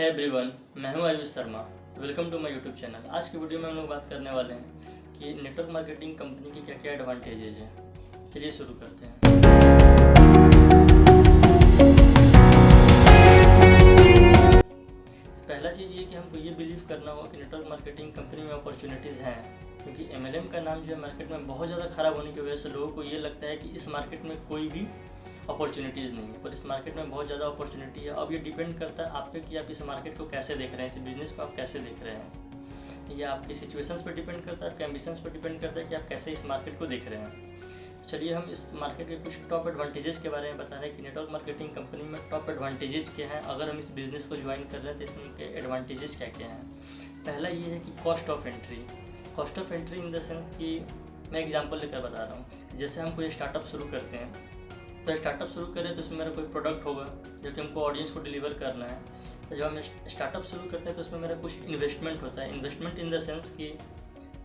है एवरीवन, मैं हूं Ayush Sharma. Welcome to my YouTube channel. आज की वीडियो में हम लोग बात करने वाले हैं कि नेटवर्क मार्केटिंग कंपनी की क्या क्या एडवांटेजेज हैं। चलिए शुरू करते हैं। पहला चीज़ ये कि हमको ये बिलीव करना होगा कि नेटवर्क मार्केटिंग कंपनी में अपॉर्चुनिटीज़ हैं, क्योंकि MLM का नाम जो है मार्केट में बहुत ज़्यादा ख़राब होने की वजह से लोगों को ये लगता है कि इस मार्केट में कोई भी अपॉर्चुनिटीज़ नहीं है, पर इस मार्केट में बहुत ज़्यादा अपॉर्चुनिटी है। अब ये डिपेंड करता है आप पे कि आप इस मार्केट को कैसे देख रहे हैं, इस बिज़नेस को आप कैसे देख रहे हैं। ये आपकी सिचुएशंस पर डिपेंड करता है, आपके एम्बिशंस पर डिपेंड करता है कि आप कैसे इस मार्केट को देख रहे हैं। चलिए हम इस मार्केट के कुछ टॉप एडवांटेजेस के बारे में बता रहे हैं कि नेटवर्क मार्केटिंग कंपनी में टॉप एडवांटेजेस क्या हैं। अगर हम इस बिज़नेस को ज्वाइन कर रहे हैं तो इसके एडवांटेजेस क्या क्या हैं। पहला ये है कि cost of entry. Cost of entry in the sense कि मैं एग्जांपल लेकर बता रहा हूँ। जैसे हम कोई स्टार्टअप शुरू करते हैं, तो स्टार्टअप शुरू करें तो उसमें मेरा कोई प्रोडक्ट होगा जो कि हमको ऑडियंस को डिलीवर करना है। तो जब हम स्टार्टअप शुरू करते हैं तो उसमें मेरा कुछ इन्वेस्टमेंट होता है। इन्वेस्टमेंट इन द सेंस कि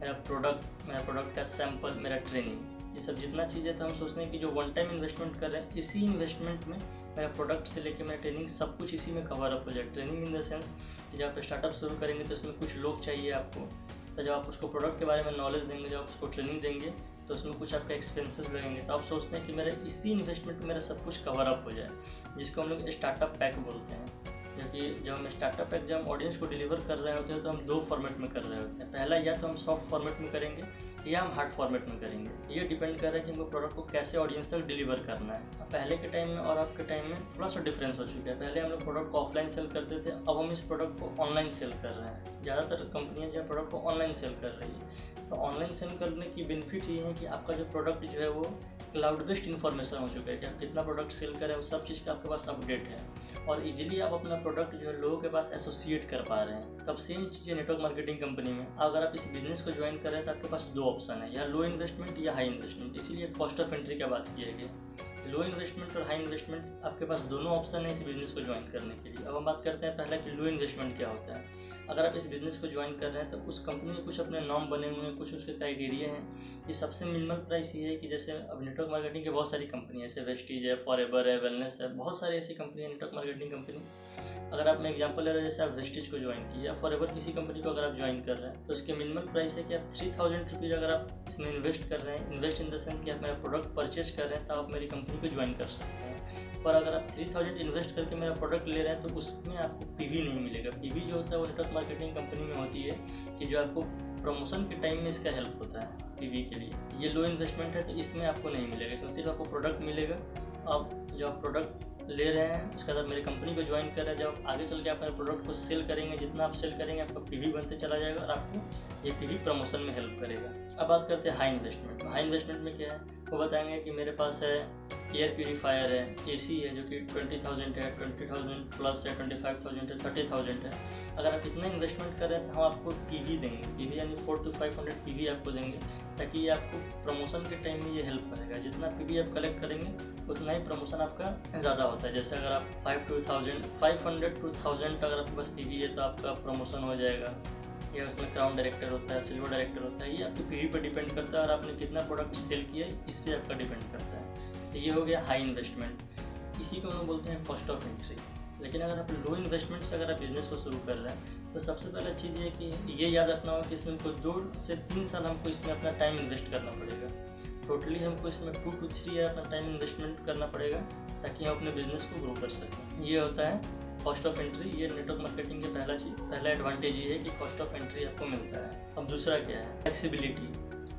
मेरा प्रोडक्ट का सैम्पल, मेरा ट्रेनिंग, ये सब जितना चीज़ है। तो हम सोचते हैं कि जो वन टाइम इन्वेस्टमेंट कर रहे हैं, इसी इन्वेस्टमेंट में मेरा प्रोडक्ट से लेकर मेरा ट्रेनिंग सब कुछ इसी में कवर अप हो जाए। ट्रेनिंग इन द सेंस कि जब आप स्टार्टअप शुरू करेंगे तो उसमें कुछ लोग चाहिए आपको, तो जब आप उसको प्रोडक्ट के बारे में नॉलेज देंगे, जब आप उसको ट्रेनिंग देंगे तो उसमें कुछ आपके एक्सपेंसेस लगेंगे। तो आप सोचते हैं कि मेरा इसी इन्वेस्टमेंट में मेरा सब कुछ कवर अप हो जाए, जिसको हम लोग स्टार्टअप पैक बोलते हैं। क्योंकि जब हम स्टार्टअप पैक जब हम ऑडियंस को डिलीवर कर रहे होते हैं तो हम दो फॉर्मेट में कर रहे होते हैं। पहला, या तो हम सॉफ्ट फॉर्मेट में करेंगे या हम हार्ड फॉर्मेट में करेंगे। ये डिपेंड कर रहा है कि हमको प्रोडक्ट को कैसे ऑडियंस तक डिलीवर करना है। पहले के टाइम में और अब के टाइम में थोड़ा सा डिफरेंस हो चुका है। पहले हम लोग प्रोडक्ट को ऑफलाइन सेल करते थे, अब हम इस प्रोडक्ट को ऑनलाइन सेल कर रहे हैं। ज़्यादातर कंपनियाँ जो है प्रोडक्ट को ऑनलाइन सेल कर रही है। तो ऑनलाइन सेल करने की बेनिफिट ये है कि आपका जो प्रोडक्ट जो है वो क्लाउड बेस्ड इन्फॉर्मेशन हो चुका है कि आप कितना प्रोडक्ट सेल करें, वो सब चीज़ का आपके पास अपडेट है और इजीली आप अपना प्रोडक्ट जो है लोगों के पास एसोसिएट कर पा रहे हैं। तब सेम चीज़ है नेटवर्क मार्केटिंग कंपनी में। अगर आप इस बिजनेस को ज्वाइन कर रहे हैं तो आपके पास दो ऑप्शन है, या लो इन्वेस्टमेंट या हाई इन्वेस्टमेंट। इसीलिए कॉस्ट ऑफ एंट्री का बात किया गया। लो इन्वेस्टमेंट और हाई इन्वेस्टमेंट आपके पास दोनों ऑप्शन है इस बिज़नेस को ज्वाइन करने के लिए। अब हम बात करते हैं पहला कि लो इन्वेस्टमेंट क्या होता है। अगर आप इस बिज़नेस को ज्वाइन कर रहे हैं तो उस कंपनी में कुछ अपने नॉर्म बने हुए हैं, कुछ उसके क्राइटेरिया हैं। ये सबसे मिनिमल प्राइस ये है कि जैसे अब नेटवर्क मार्केटिंग की बहुत सारी कंपनी है, जैसे वेस्टीज है, फॉरएवर है, वेलनेस है, बहुत सारी ऐसी कंपनी है नेटवर्क मार्केटिंग कंपनी। अगर आप मैं एग्जांपल ले रहे हैं, जैसे आप वेस्टीज को ज्वाइन किया या फॉरएवर किसी कंपनी को अगर आप ज्वाइन कर रहे हैं, तो उसके मिनिमल प्राइस है कि आप 3000 रुपीज़ अगर आप इसमें इन्वेस्ट कर रहे हैं, इन्वेस्ट इन द सेंस कि आप मेरा प्रोडक्ट परचेज कर रहे हैं, तो आप मेरी कंपनी को ज्वाइन कर सकते हैं। पर अगर आप 3000 इन्वेस्ट करके मेरा प्रोडक्ट ले रहे हैं तो उसमें आपको पीवी नहीं मिलेगा। पीवी जो होता है वो नेटवर्क मार्केटिंग कंपनी में होती है कि जो आपको प्रमोशन के टाइम में इसका हेल्प होता है पीवी के लिए। ये लो इन्वेस्टमेंट है तो इसमें आपको नहीं मिलेगा, इसमें सिर्फ आपको प्रोडक्ट मिलेगा। अब जब आप प्रोडक्ट ले रहे हैं उसके बाद मेरी कंपनी को ज्वाइन कर रहे हैं, जब आगे चल के आप मेरे प्रोडक्ट को सेल करेंगे, जितना आप सेल करेंगे आपका पीवी बनते चला जाएगा और आपको ये पीवी प्रमोशन में हेल्प करेगा। अब बात करते हैं हाई इन्वेस्टमेंट। हाई इन्वेस्टमेंट में क्या है वो बताएंगे कि मेरे पास है एयर प्यूरीफायर है, AC है जो कि 20,000 है, 20,000 प्लस है, 25,000 है, 30,000 है। अगर आप इतना इन्वेस्टमेंट कर रहे हैं तो हम आपको पीवी देंगे। पीवी यानी 400 to 500 पीवी आपको देंगे, ताकि ये आपको प्रमोशन के टाइम में ये हेल्प करेगा। जितना पीवी आप कलेक्ट करेंगे उतना ही प्रमोशन आपका ज़्यादा होता है। जैसे अगर आप 500 to 1000 अगर आपके पास पीवी है तो आपका प्रमोशन हो जाएगा, या उसमें क्राउन डायरेक्टर होता है, सिल्वर डायरेक्टर होता है। ये आपके पीवी पर डिपेंड करता है और आपने कितना प्रोडक्ट सेल किया है इस पर आपका डिपेंड करता है। तो ये हो गया हाई इन्वेस्टमेंट। इसी को हम लोग बोलते हैं कॉस्ट ऑफ एंट्री। लेकिन अगर आप लो इन्वेस्टमेंट से अगर आप बिजनेस को शुरू कर रहे हैं तो सबसे पहला चीज़ ये कि ये याद रखना होगा कि इसमें हमको 2 से 3 साल हमको इसमें अपना टाइम इन्वेस्ट करना पड़ेगा। टोटली हमको इसमें 2 to 3 ईयर अपना टाइम इन्वेस्टमेंट करना पड़ेगा ताकि हम अपने बिजनेस को ग्रो कर सकें। ये होता है कॉस्ट ऑफ एंट्री। ये नेटवर्क मार्केटिंग के पहला एडवांटेज ये है कि कॉस्ट ऑफ एंट्री आपको मिलता है। अब दूसरा क्या है, फ्लेक्सिबिलिटी।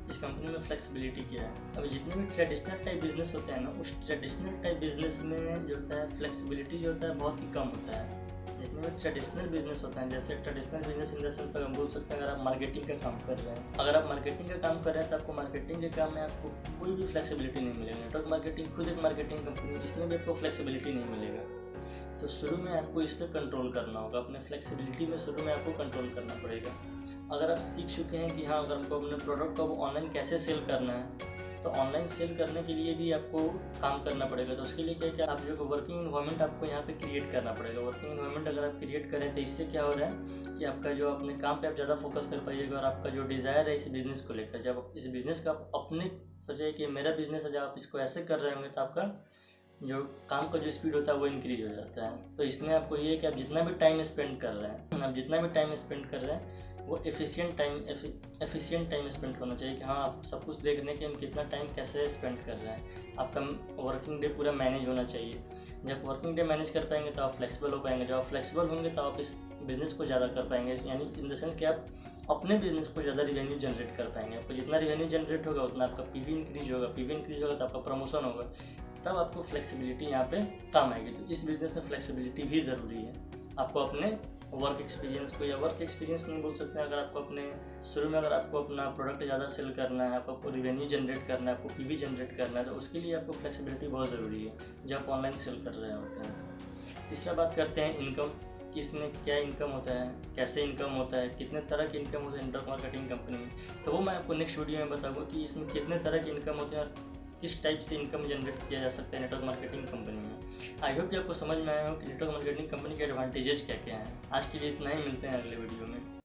इस कंपनी में फ्लेक्सिबिलिटी क्या है। अभी जितने भी ट्रेडिशनल टाइप बिजनेस होते हैं ना, उस ट्रेडिशनल टाइप बिजनेस में जो होता है फ्लेक्सिबिलिटी जो होता है बहुत ही कम होता है। जितने भी ट्रेडिशनल बिजनेस होता है, जैसे traditional business in the sense अगर हम बोल सकते हैं, अगर आप मार्केटिंग का काम कर रहे हैं, अगर आप मार्केटिंग का काम कर रहे हैं तो आपको मार्केटिंग के काम में आपको कोई भी फ्लेक्सिबिलिटी नहीं मिलेगी। नेटवर्क मार्केटिंग खुद एक मार्केटिंग कंपनी, इसमें भी आपको फ्लेक्सिबिलिटी नहीं मिलेगा। तो शुरू में आपको इस पर कंट्रोल करना होगा, अपने फ्लेक्सिबिलिटी में शुरू में आपको कंट्रोल करना पड़ेगा। अगर आप सीख चुके हैं कि हाँ अगर हमको अपने प्रोडक्ट को ऑनलाइन कैसे सेल करना है, तो ऑनलाइन सेल करने के लिए भी आपको काम करना पड़ेगा। तो उसके लिए क्या क्या आप जो वर्किंग इन्वायरमेंट आपको यहाँ पे क्रिएट करना पड़ेगा। वर्किंग इन्वायरमेंट अगर आप क्रिएट करें तो इससे क्या हो रहा है कि आपका जो अपने काम पे आप ज़्यादा फोकस कर पाइएगा और आपका जो डिज़ायर है इस बिज़नेस को लेकर, जब इस बिज़नेस का आप अपने सोचे कि मेरा बिज़नेस है, जब आप इसको ऐसे कर रहे होंगे तो आपका जो काम का जो स्पीड होता है वो इंक्रीज हो जाता है। तो इसमें आपको ये है कि आप जितना भी टाइम स्पेंड कर रहे हैं, वो एफिशिएंट टाइम स्पेंड होना चाहिए कि हाँ, आप सब कुछ देख रहे हैं कि हम कितना टाइम कैसे स्पेंड कर रहे हैं। आपका वर्किंग डे पूरा मैनेज होना चाहिए। जब वर्किंग डे मैनेज कर पाएंगे तो आप फ्लेक्सिबल हो पाएंगे। जब आप फ्लेक्सिबल होंगे तो आप इस बिज़नेस को ज़्यादा कर पाएंगे, यानी इन द सेंस कि आप अपने बिजनेस को ज़्यादा रिवेन्यू जनरेट कर पाएंगे। आपको जितना रिवेन्यू जनरेट होगा उतना आपका पीवी इंक्रीज होगा तो आपका प्रमोशन होगा, तब आपको फ्लेक्सिबिलिटी यहाँ पे काम आएगी। तो इस बिज़नेस में फ्लेक्सिबिलिटी भी ज़रूरी है। आपको अपने वर्क एक्सपीरियंस को, या वर्क एक्सपीरियंस नहीं बोल सकते हैं, अगर आपको अपने शुरू में अगर आपको अपना प्रोडक्ट ज़्यादा सेल करना है, आपको रिवेन्यू जनरेट करना है, आपको पीवी जनरेट करना है, तो उसके लिए आपको फ्लेक्सिबिलिटी बहुत ज़रूरी है जब आप ऑनलाइन सेल कर रहे होते हैं। तीसरा बात करते हैं इनकम, कि इसमें क्या इनकम होता है, कैसे इनकम होता है, कितने तरह की इनकम होता है नेटवर्क मार्केटिंग कंपनी में। तो वो मैं आपको नेक्स्ट वीडियो में बताऊंगा कि इसमें कितने तरह की इनकम होते हैं और किस टाइप से इनकम जनरेट किया जा सकता है नेटवर्क मार्केटिंग कंपनी में। आई होप कि आपको समझ में आया हो कि नेटवर्क मार्केटिंग कंपनी के एडवांटेजेस क्या क्या हैं। आज के लिए इतना ही, मिलते हैं अगले वीडियो में।